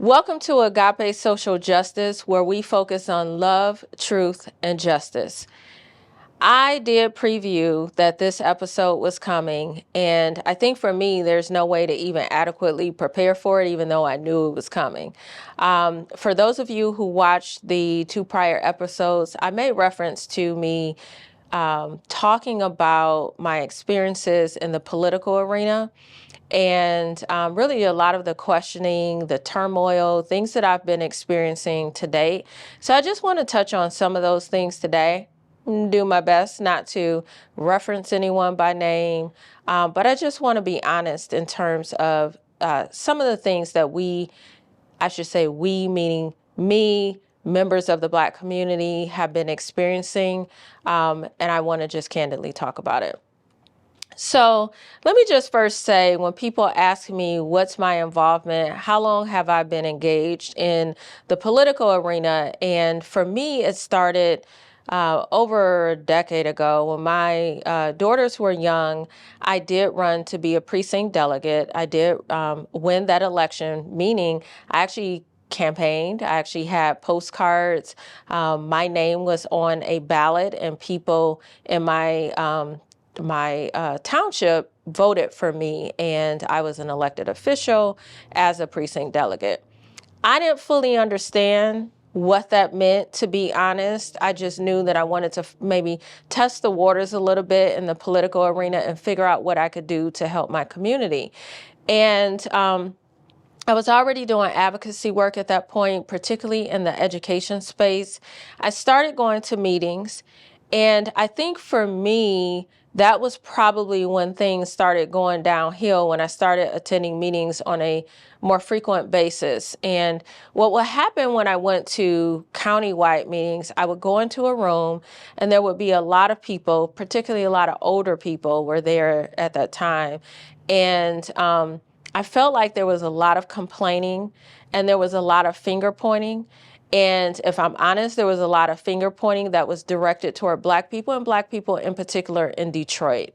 Welcome to Agape Social Justice, where we focus on love, truth, and justice. I did preview that this episode was coming, and I think for me, there's no way to even adequately prepare for it, even though I knew it was coming. For those of you who watched the two prior episodes, I made reference to me talking about my experiences in the political arena and really a lot of the questioning, the turmoil, things that I've been experiencing to date. So I just want to touch on some of those things today. Do my best not to reference anyone by name, but I just want to be honest in terms of some of the things that I should say we, meaning me, members of the Black community, have been experiencing, and I want to just candidly talk about it. So let me just first say, when people ask me what's my involvement, how long have I been engaged in the political arena? And for me, it started over a decade ago when my daughters were young. I did run to be a precinct delegate. I did win that election, meaning I actually campaigned. I actually had postcards. My name was on a ballot, and people in my township voted for me, and I was an elected official as a precinct delegate. I didn't fully understand what that meant, to be honest. I just knew that I wanted to maybe test the waters a little bit in the political arena and figure out what I could do to help my community. And I was already doing advocacy work at that point, particularly in the education space. I started going to meetings, and I think for me, that was probably when things started going downhill, when I started attending meetings on a more frequent basis. And what would happen when I went to county-wide meetings, I would go into a room and there would be a lot of people, particularly a lot of older people were there at that time. And I felt like there was a lot of complaining and there was a lot of finger pointing. And if I'm honest, there was a lot of finger pointing that was directed toward Black people, and Black people in particular in Detroit.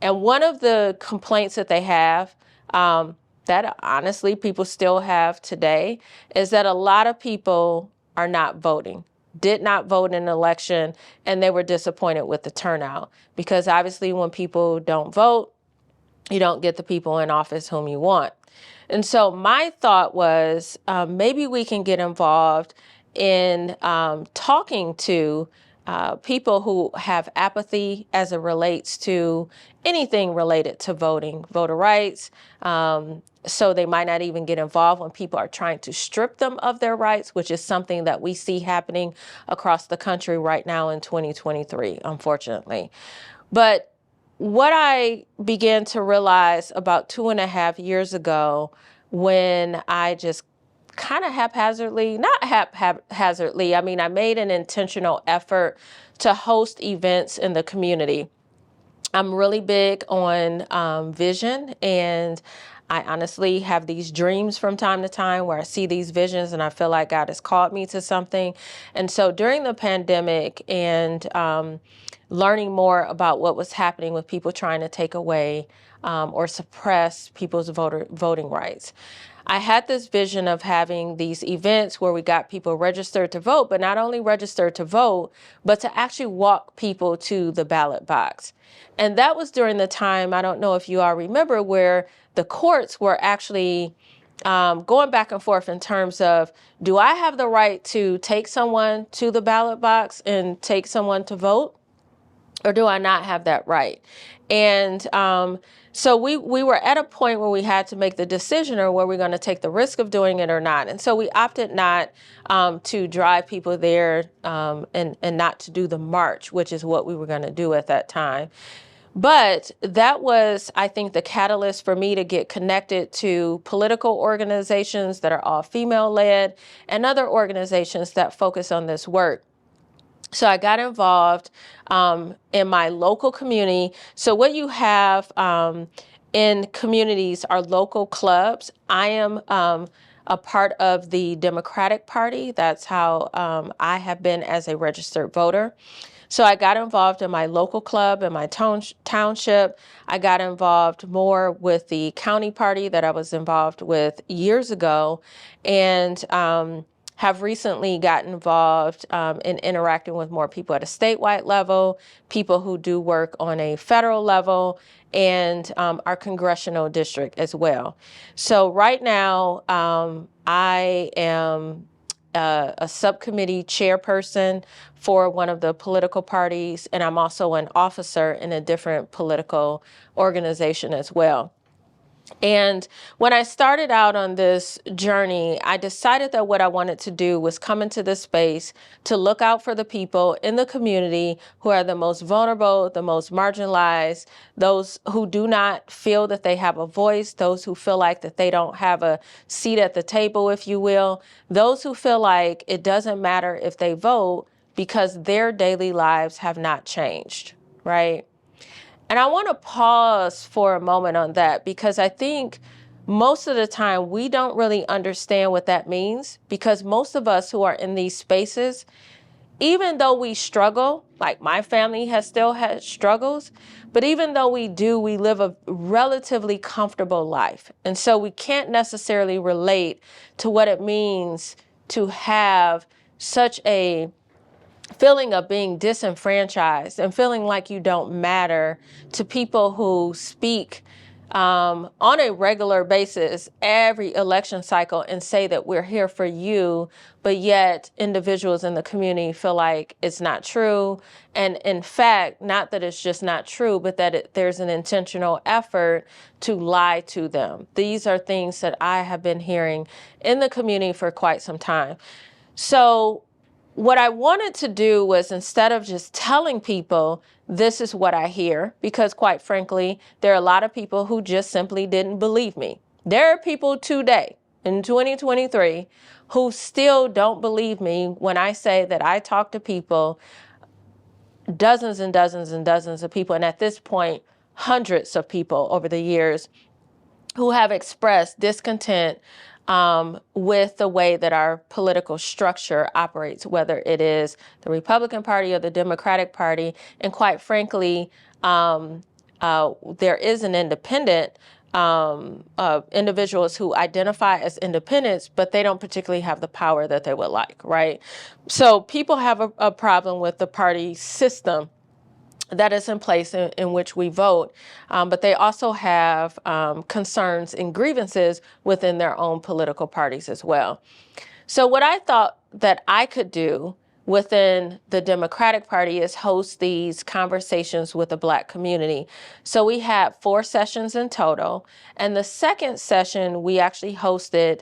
And one of the complaints that they have, that honestly people still have today, is that a lot of people are not voting, did not vote in an election, and they were disappointed with the turnout. Because obviously when people don't vote, you don't get the people in office whom you want. And so my thought was maybe we can get involved in talking to people who have apathy as it relates to anything related to voting, voter rights. So they might not even get involved when people are trying to strip them of their rights, which is something that we see happening across the country right now in 2023, unfortunately. But what I began to realize about 2.5 years ago, when I just kind of not haphazardly, I mean, I made an intentional effort to host events in the community. I'm really big on vision, and I honestly have these dreams from time to time where I see these visions and I feel like God has called me to something. And so during the pandemic and learning more about what was happening with people trying to take away or suppress people's voting rights, I had this vision of having these events where we got people registered to vote, but not only registered to vote, but to actually walk people to the ballot box. And that was during the time, I don't know if you all remember, where the courts were actually going back and forth in terms of, do I have the right to take someone to the ballot box and take someone to vote? Or do I not have that right? And so we were at a point where we had to make the decision, or were we going to take the risk of doing it or not? And so we opted not to drive people there and not to do the march, which is what we were going to do at that time. But that was, I think, the catalyst for me to get connected to political organizations that are all female-led and other organizations that focus on this work. So I got involved in my local community. So what you have in communities are local clubs. I am a part of the Democratic Party. That's how I have been as a registered voter. So I got involved in my local club in my township. I got involved more with the county party that I was involved with years ago, and have recently gotten involved in interacting with more people at a statewide level, people who do work on a federal level, and our congressional district as well. So right now, I am a subcommittee chairperson for one of the political parties, and I'm also an officer in a different political organization as well. And when I started out on this journey, I decided that what I wanted to do was come into this space to look out for the people in the community who are the most vulnerable, the most marginalized, those who do not feel that they have a voice, those who feel like that they don't have a seat at the table, if you will, those who feel like it doesn't matter if they vote because their daily lives have not changed, right? And I want to pause for a moment on that because I think most of the time we don't really understand what that means, because most of us who are in these spaces, even though we struggle, like my family has still had struggles, but even though we do, we live a relatively comfortable life. And so we can't necessarily relate to what it means to have such a feeling of being disenfranchised and feeling like you don't matter to people who speak on a regular basis every election cycle and say that we're here for you, but yet individuals in the community feel like it's not true. And in fact, not that it's just not true, but that there's an intentional effort to lie to them. These are things that I have been hearing in the community for quite some time. So what I wanted to do was, instead of just telling people this is what I hear, because quite frankly, there are a lot of people who just simply didn't believe me. There are people today in 2023 who still don't believe me when I say that I talk to people, dozens and dozens and dozens of people, and at this point, hundreds of people over the years who have expressed discontent with the way that our political structure operates, whether it is the Republican Party or the Democratic Party. And quite frankly, there is an independent individuals who identify as independents, but they don't particularly have the power that they would like, right? So people have a problem with the party system that is in place in which we vote, but they also have concerns and grievances within their own political parties as well. So what I thought that I could do within the Democratic Party is host these conversations with the Black community. So we had 4 sessions in total, and the second session we actually hosted,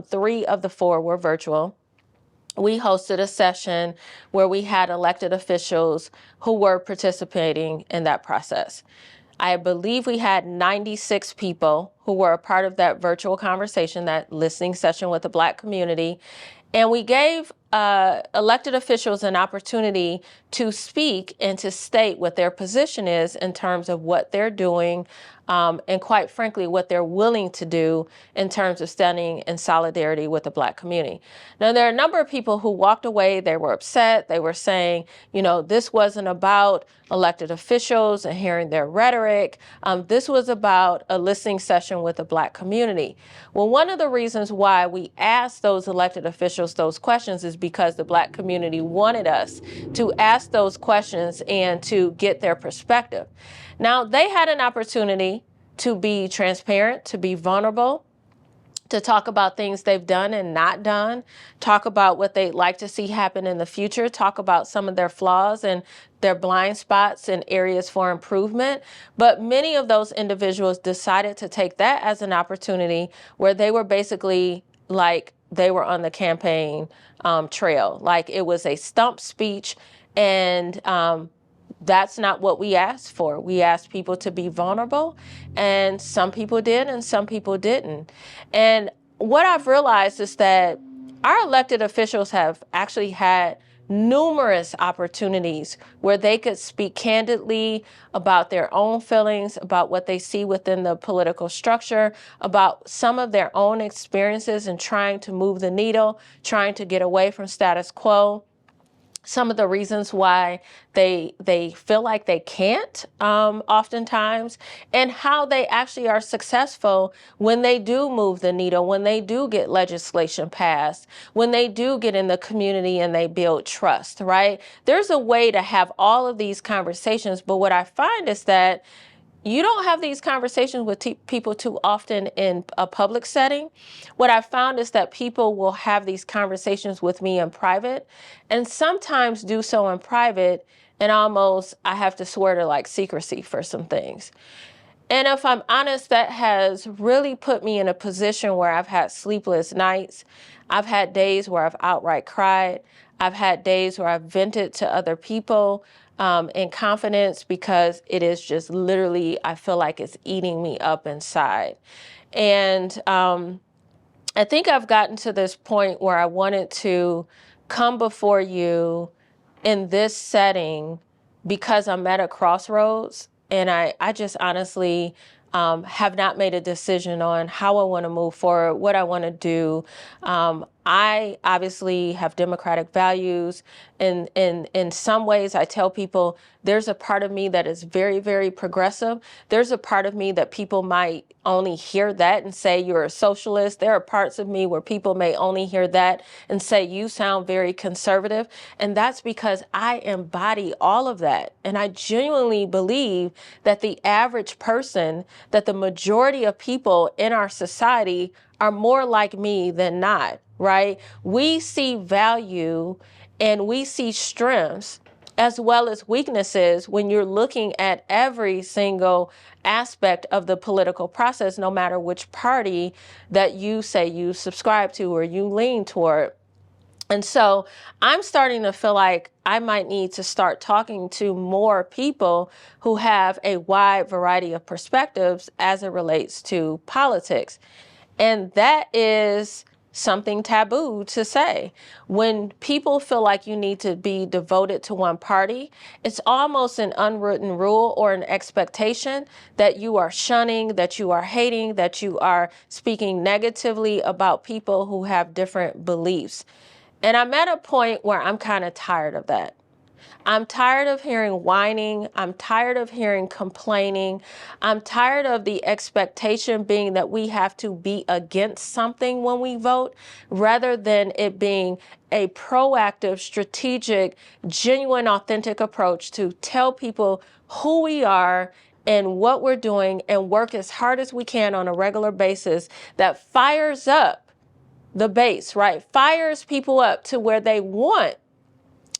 3 of the 4 were virtual. We hosted a session where we had elected officials who were participating in that process. I believe we had 96 people who were a part of that virtual conversation, that listening session with the Black community. And we gave elected officials an opportunity to speak and to state what their position is in terms of what they're doing, and quite frankly, what they're willing to do in terms of standing in solidarity with the Black community. Now, there are a number of people who walked away. They were upset. They were saying, you know, this wasn't about elected officials and hearing their rhetoric. This was about a listening session with the Black community. Well, one of the reasons why we asked those elected officials those questions is because the Black community wanted us to ask those questions and to get their perspective. Now, they had an opportunity to be transparent, to be vulnerable, to talk about things they've done and not done, talk about what they'd like to see happen in the future, talk about some of their flaws and their blind spots and areas for improvement. But many of those individuals decided to take that as an opportunity where they were basically like they were on the campaign trail, like it was a stump speech, and that's not what we asked for. We asked people to be vulnerable, and some people did and some people didn't. And what I've realized is that our elected officials have actually had numerous opportunities where they could speak candidly about their own feelings, about what they see within the political structure, about some of their own experiences in trying to move the needle, trying to get away from status quo. some of the reasons why they feel like they can't oftentimes, and how they actually are successful when they do move the needle, when they do get legislation passed, when they do get in the community and they build trust, right? There's a way to have all of these conversations, but what I find is that you don't have these conversations with people too often in a public setting. What I've found is that people will have these conversations with me in private, and sometimes do so in private, and almost I have to swear to like secrecy for some things. And if I'm honest, that has really put me in a position where I've had sleepless nights. I've had days where I've outright cried. I've had days where I've vented to other people in confidence, because it is just literally, I feel like it's eating me up inside. And I think I've gotten to this point where I wanted to come before you in this setting because I'm at a crossroads, and I just honestly have not made a decision on how I want to move forward, what I want to do. I obviously have democratic values. In some ways, I tell people there's a part of me that is very, very progressive. There's a part of me that people might only hear that and say you're a socialist. There are parts of me where people may only hear that and say you sound very conservative. And that's because I embody all of that. And I genuinely believe that the average person, that the majority of people in our society are more like me than not, right? We see value and we see strengths as well as weaknesses when you're looking at every single aspect of the political process, no matter which party that you say you subscribe to or you lean toward. And so I'm starting to feel like I might need to start talking to more people who have a wide variety of perspectives as it relates to politics. And that is something taboo to say. When people feel like you need to be devoted to one party, it's almost an unwritten rule or an expectation that you are shunning, that you are hating, that you are speaking negatively about people who have different beliefs. And I'm at a point where I'm kind of tired of that. I'm tired of hearing whining. I'm tired of hearing complaining. I'm tired of the expectation being that we have to be against something when we vote, rather than it being a proactive, strategic, genuine, authentic approach to tell people who we are and what we're doing, and work as hard as we can on a regular basis that fires up the base, right? Fires people up to where they want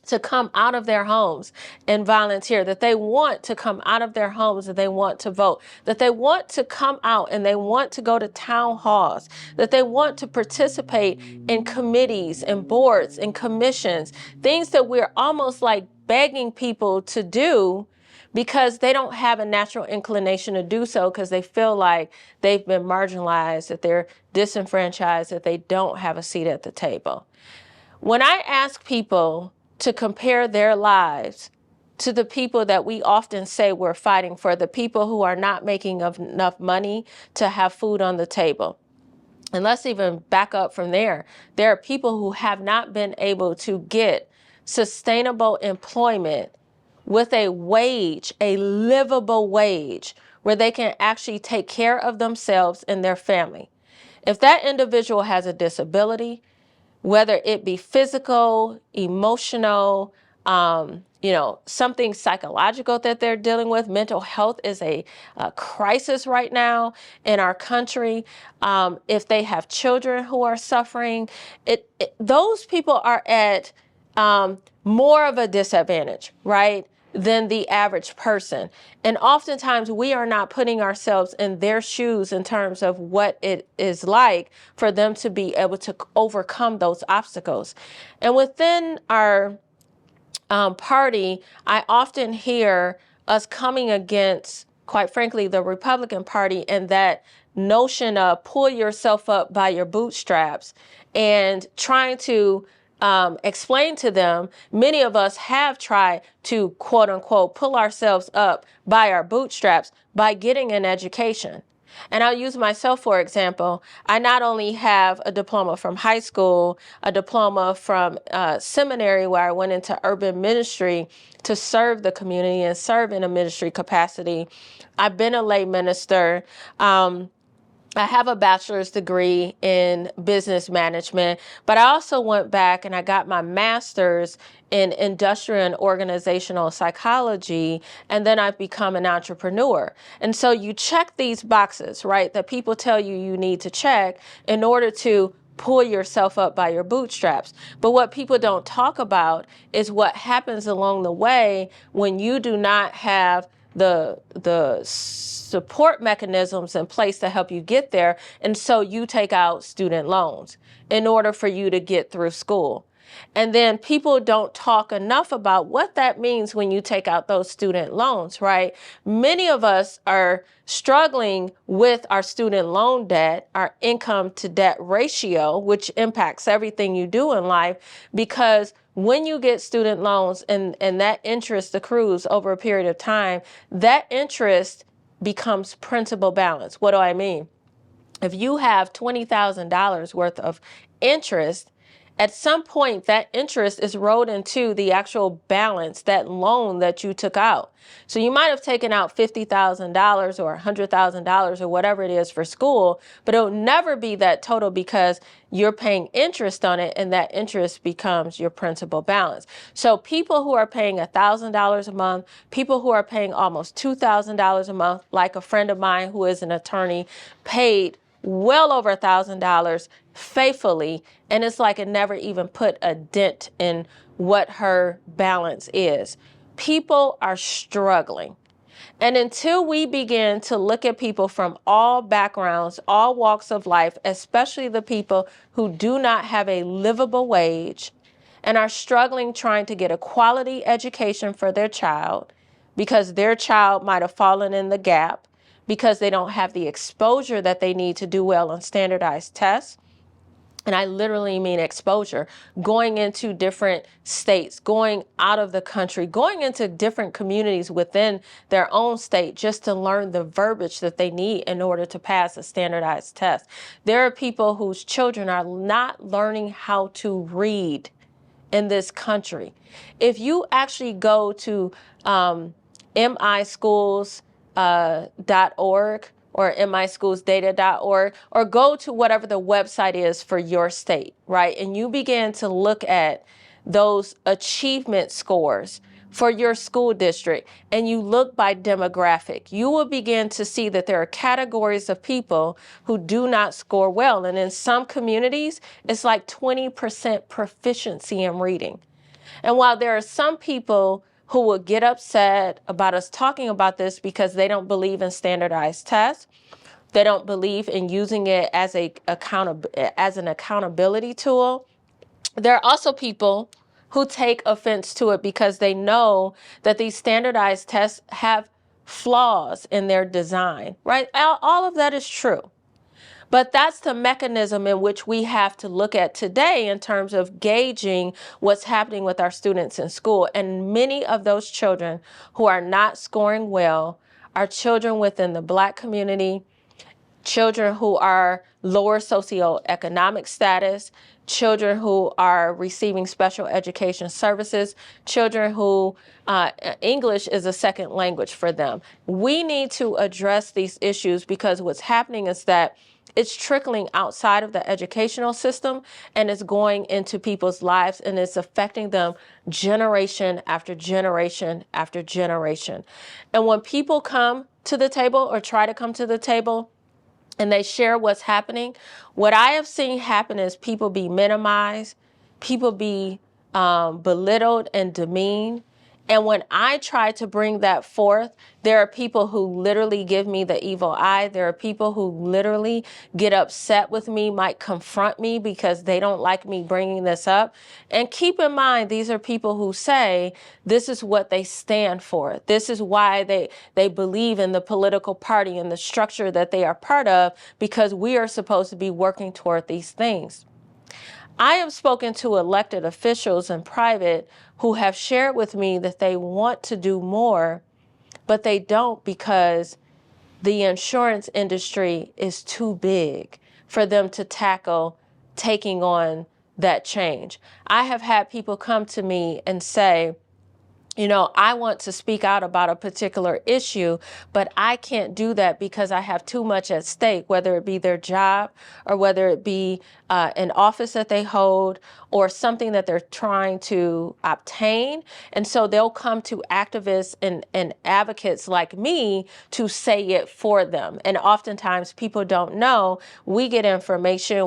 to come out of their homes and volunteer, that they want to come out of their homes and they want to vote, that they want to come out and they want to go to town halls, that they want to participate in committees and boards and commissions, things that we're almost like begging people to do because they don't have a natural inclination to do so, because they feel like they've been marginalized, that they're disenfranchised, that they don't have a seat at the table. When I ask people to compare their lives to the people that we often say we're fighting for, the people who are not making enough money to have food on the table. And let's even back up from there. There are people who have not been able to get sustainable employment with a wage, a livable wage, where they can actually take care of themselves and their family. If that individual has a disability, whether it be physical, emotional, something psychological that they're dealing with. Mental health is a crisis right now in our country. If they have children who are suffering, those people are at more of a disadvantage, right, than the average person. And oftentimes we are not putting ourselves in their shoes in terms of what it is like for them to be able to overcome those obstacles. And within our party, I often hear us coming against, quite frankly, the Republican Party, and that notion of pull yourself up by your bootstraps, and trying to explain to them. Many of us have tried to, quote unquote, pull ourselves up by our bootstraps by getting an education. And I'll use myself for example. I not only have a diploma from high school, a diploma from seminary where I went into urban ministry to serve the community and serve in a ministry capacity. I've been a lay minister. I have a bachelor's degree in business management, but I also went back and I got my master's in industrial and organizational psychology, and then I've become an entrepreneur. And so you check these boxes, right, that people tell you you need to check in order to pull yourself up by your bootstraps. But what people don't talk about is what happens along the way when you do not have the support mechanisms in place to help you get there. And so you take out student loans in order for you to get through school. And then people don't talk enough about what that means when you take out those student loans, right? Many of us are struggling with our student loan debt, our income to debt ratio, which impacts everything you do in life, because when you get student loans and that interest accrues over a period of time, that interest becomes principal balance. What do I mean? If you have $20,000 worth of interest, at some point that interest is rolled into the actual balance, that loan that you took out. So you might have taken out $50,000 or $100,000 or whatever it is for school, but it'll never be that total because you're paying interest on it, and that interest becomes your principal balance. So people who are paying $1,000 a month, people who are paying almost $2,000 a month, like a friend of mine who is an attorney, paid well over $1,000 faithfully, and it's like it never even put a dent in what her balance is. People are struggling. And until we begin to look at people from all backgrounds, all walks of life, especially the people who do not have a livable wage and are struggling trying to get a quality education for their child because their child might have fallen in the gap, because they don't have the exposure that they need to do well on standardized tests. And I literally mean exposure, going into different states, going out of the country, going into different communities within their own state just to learn the verbiage that they need in order to pass a standardized test. There are people whose children are not learning how to read in this country. If you actually go to mischools.org or mischoolsdata.org, or go to whatever the website is for your state, right? And you begin to look at those achievement scores for your school district, and you look by demographic, you will begin to see that there are categories of people who do not score well. And in some communities, it's like 20% proficiency in reading. And while there are some people who will get upset about us talking about this because they don't believe in standardized tests, they don't believe in using it as an accountability tool, there are also people who take offense to it because they know that these standardized tests have flaws in their design, right? All of that is true. But that's the mechanism in which we have to look at today in terms of gauging what's happening with our students in school. And many of those children who are not scoring well are children within the Black community, children who are lower socioeconomic status, children who are receiving special education services, children who English is a second language for them. We need to address these issues because what's happening is that it's trickling outside of the educational system and it's going into people's lives, and it's affecting them generation after generation after generation. And when people come to the table or try to come to the table and they share what's happening, what I have seen happen is people be minimized, people be belittled and demeaned. And when I try to bring that forth, there are people who literally give me the evil eye. There are people who literally get upset with me, might confront me because they don't like me bringing this up. And keep in mind, these are people who say this is what they stand for. This is why they believe in the political party and the structure that they are part of, because we are supposed to be working toward these things. I have spoken to elected officials in private who have shared with me that they want to do more, but they don't because the insurance industry is too big for them to tackle taking on that change. I have had people come to me and say, I want to speak out about a particular issue, but I can't do that because I have too much at stake, whether it be their job or whether it be an office that they hold or something that they're trying to obtain. And so they'll come to activists and advocates like me to say it for them. And oftentimes people don't know. We get information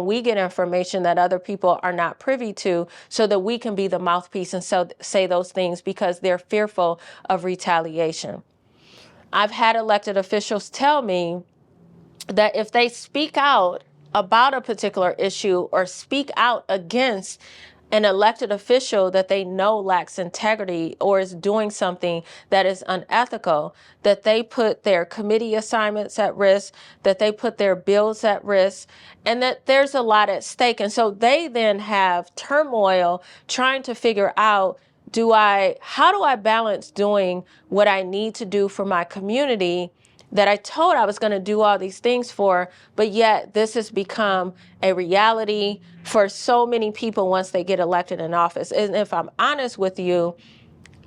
that other people are not privy to so that we can be the mouthpiece and say those things because they're fearful of retaliation. I've had elected officials tell me that if they speak out about a particular issue or speak out against an elected official that they know lacks integrity or is doing something that is unethical, that they put their committee assignments at risk, that they put their bills at risk, and that there's a lot at stake. And so they then have turmoil trying to figure out, how do I balance doing what I need to do for my community that I told I was going to do all these things for, but yet this has become a reality for so many people once they get elected in office. And if I'm honest with you,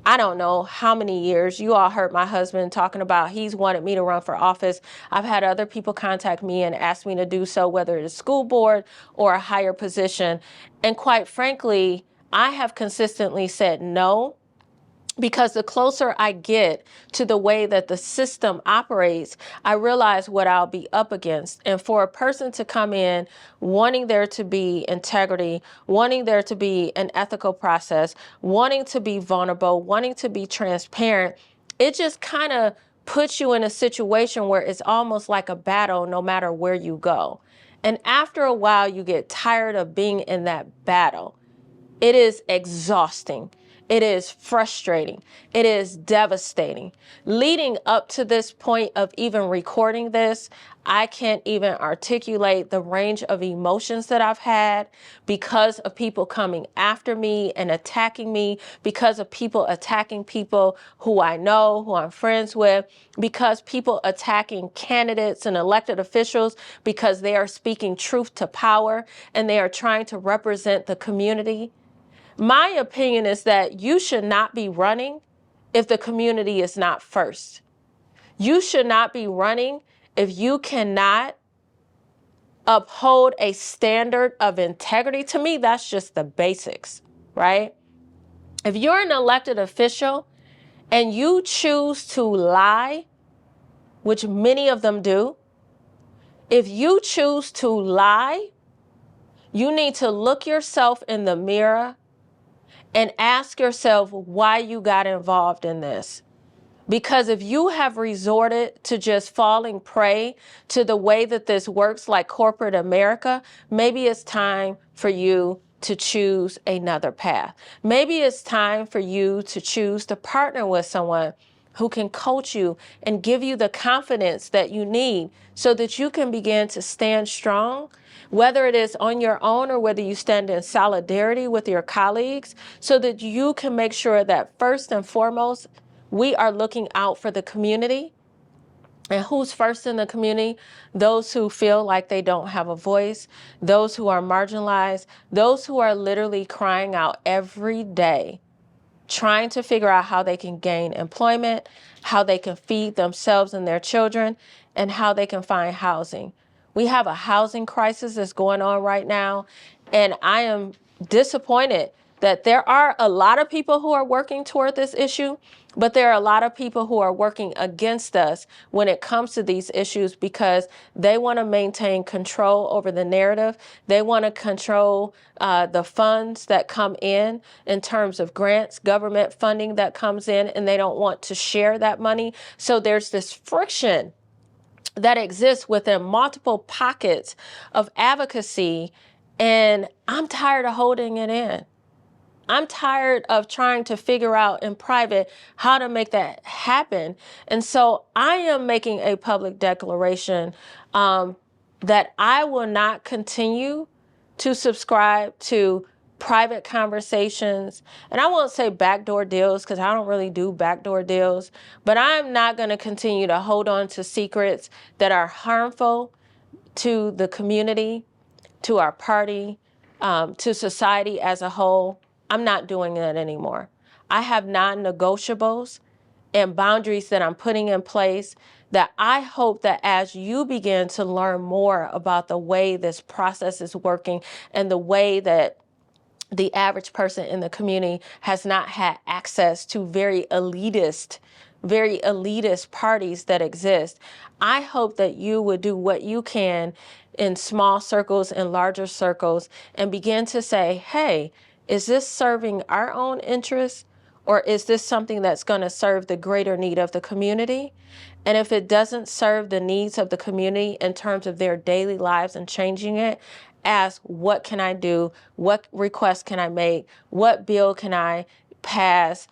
I don't know how many years. You all heard my husband talking about he's wanted me to run for office. I've had other people contact me and ask me to do so, whether it's school board or a higher position. And quite frankly, I have consistently said no, because the closer I get to the way that the system operates, I realize what I'll be up against. And for a person to come in wanting there to be integrity, wanting there to be an ethical process, wanting to be vulnerable, wanting to be transparent, it just kind of puts you in a situation where it's almost like a battle no matter where you go. And after a while, you get tired of being in that battle. It is exhausting. It is frustrating. It is devastating. Leading up to this point of even recording this, I can't even articulate the range of emotions that I've had because of people coming after me and attacking me, because of people attacking people who I know, who I'm friends with, because people attacking candidates and elected officials because they are speaking truth to power and they are trying to represent the community. My opinion is that you should not be running if the community is not first. You should not be running if you cannot uphold a standard of integrity. To me, that's just the basics, right? If you're an elected official and you choose to lie, which many of them do, if you choose to lie, you need to look yourself in the mirror and ask yourself why you got involved in this. Because if you have resorted to just falling prey to the way that this works like corporate America, maybe it's time for you to choose another path. Maybe it's time for you to choose to partner with someone who can coach you and give you the confidence that you need so that you can begin to stand strong, whether it is on your own or whether you stand in solidarity with your colleagues, so that you can make sure that first and foremost, we are looking out for the community. And who's first in the community? Those who feel like they don't have a voice, those who are marginalized, those who are literally crying out every day, trying to figure out how they can gain employment, how they can feed themselves and their children, and how they can find housing. We have a housing crisis that's going on right now, and I am disappointed that there are a lot of people who are working toward this issue, but there are a lot of people who are working against us when it comes to these issues because they want to maintain control over the narrative. They want to control the funds that come in terms of grants, government funding that comes in, and they don't want to share that money. So there's this friction that exists within multiple pockets of advocacy, and I'm tired of holding it in. I'm tired of trying to figure out in private how to make that happen. And so I am making a public declaration that I will not continue to subscribe to private conversations. And I won't say backdoor deals because I don't really do backdoor deals, but I'm not going to continue to hold on to secrets that are harmful to the community, to our party, to society as a whole. I'm not doing that anymore. I have non-negotiables and boundaries that I'm putting in place that I hope that as you begin to learn more about the way this process is working and the way that the average person in the community has not had access to very elitist parties that exist, I hope that you would do what you can in small circles and larger circles and begin to say, hey, is this serving our own interests? Or is this something that's going to serve the greater need of the community? And if it doesn't serve the needs of the community in terms of their daily lives and changing it, ask, what can I do? What request can I make? What bill can I pass?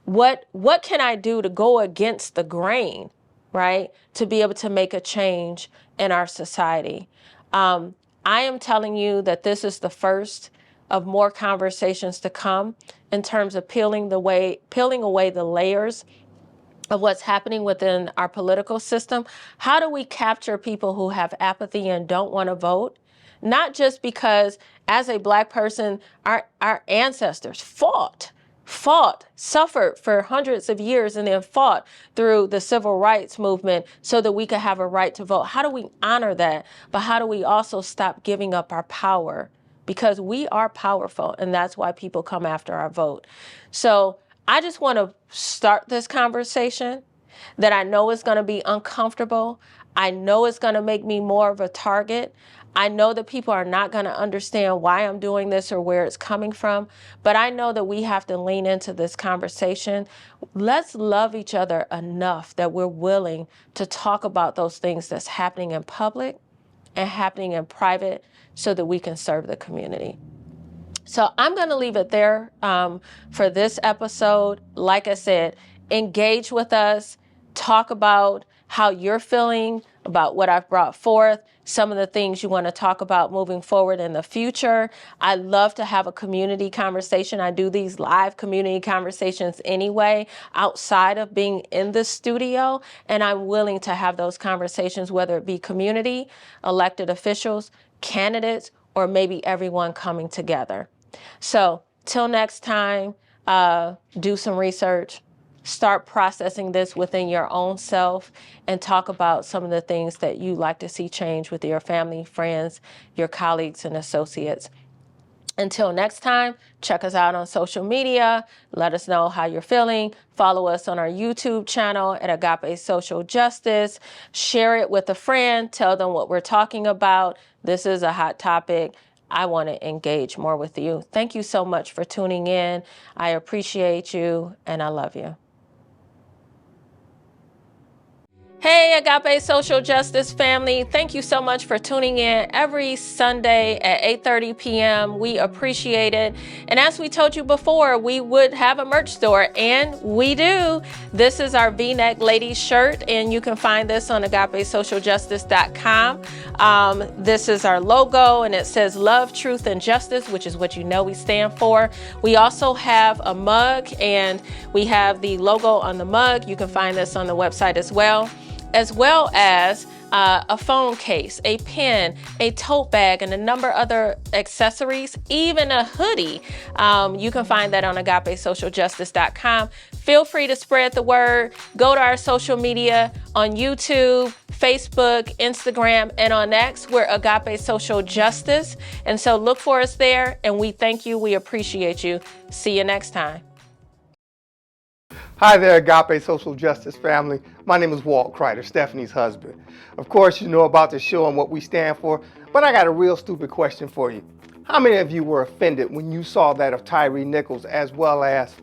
What can I do to go against the grain, right? To be able to make a change in our society. I am telling you that this is the first of more conversations to come in terms of peeling away the layers of what's happening within our political system. How do we capture people who have apathy and don't want to vote? Not just because as a Black person, our ancestors suffered for hundreds of years and then fought through the civil rights movement so that we could have a right to vote. How do we honor that? But how do we also stop giving up our power? Because we are powerful, and that's why people come after our vote. So I just want to start this conversation that I know is going to be uncomfortable. I know it's going to make me more of a target. I know that people are not going to understand why I'm doing this or where it's coming from, but I know that we have to lean into this conversation. Let's love each other enough that we're willing to talk about those things that's happening in public and happening in private so that we can serve the community. So I'm going to leave it there for this episode. Like I said, engage with us, talk about how you're feeling about what I've brought forth, some of the things you want to talk about moving forward in the future. I love to have a community conversation. I do these live community conversations anyway, outside of being in the studio, and I'm willing to have those conversations, whether it be community, elected officials, candidates, or maybe everyone coming together. So till next time, do some research, start processing this within your own self, and talk about some of the things that you like to see change with your family, friends, your colleagues, and associates. Until next time, check us out on social media. Let us know how you're feeling. Follow us on our YouTube channel at Agape Social Justice. Share it with a friend. Tell them what we're talking about. This is a hot topic. I want to engage more with you. Thank you so much for tuning in. I appreciate you, and I love you. Hey, Agape Social Justice family. Thank you so much for tuning in every Sunday at 8:30 p.m. We appreciate it. And as we told you before, we would have a merch store, and we do. This is our V-neck ladies shirt, and you can find this on agapesocialjustice.com. This is our logo, and it says love, truth, and justice, which is what you know we stand for. We also have a mug, and we have the logo on the mug. You can find this on the website as well as a phone case, a pen, a tote bag, and a number of other accessories, even a hoodie. You can find that on agapesocialjustice.com. Feel free to spread the word. Go to our social media on YouTube, Facebook, Instagram, and on X. We're Agape Social Justice. And so look for us there, and we thank you. We appreciate you. See you next time. Hi there, Agape Social Justice family. My name is Walt Crider, Stephanie's husband. Of course, you know about the show and what we stand for, but I got a real stupid question for you. How many of you were offended when you saw that of Tyree Nichols as well as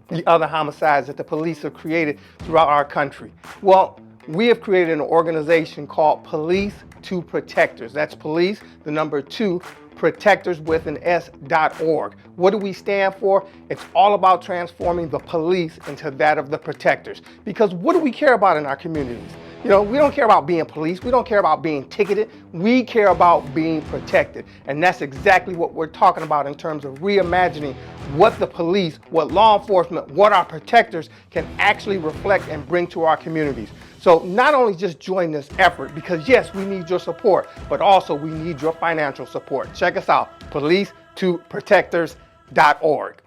the other homicides that the police have created throughout our country? Well, we have created an organization called Police to Protectors. That's police, the number 2, protectors with an S.org. What do we stand for? It's all about transforming the police into that of the protectors. Because what do we care about in our communities? You know, we don't care about being policed. We don't care about being ticketed. We care about being protected. And that's exactly what we're talking about in terms of reimagining what the police, what law enforcement, what our protectors can actually reflect and bring to our communities. So not only just join this effort, because yes, we need your support, but also we need your financial support. Check us out, police2protectors.org.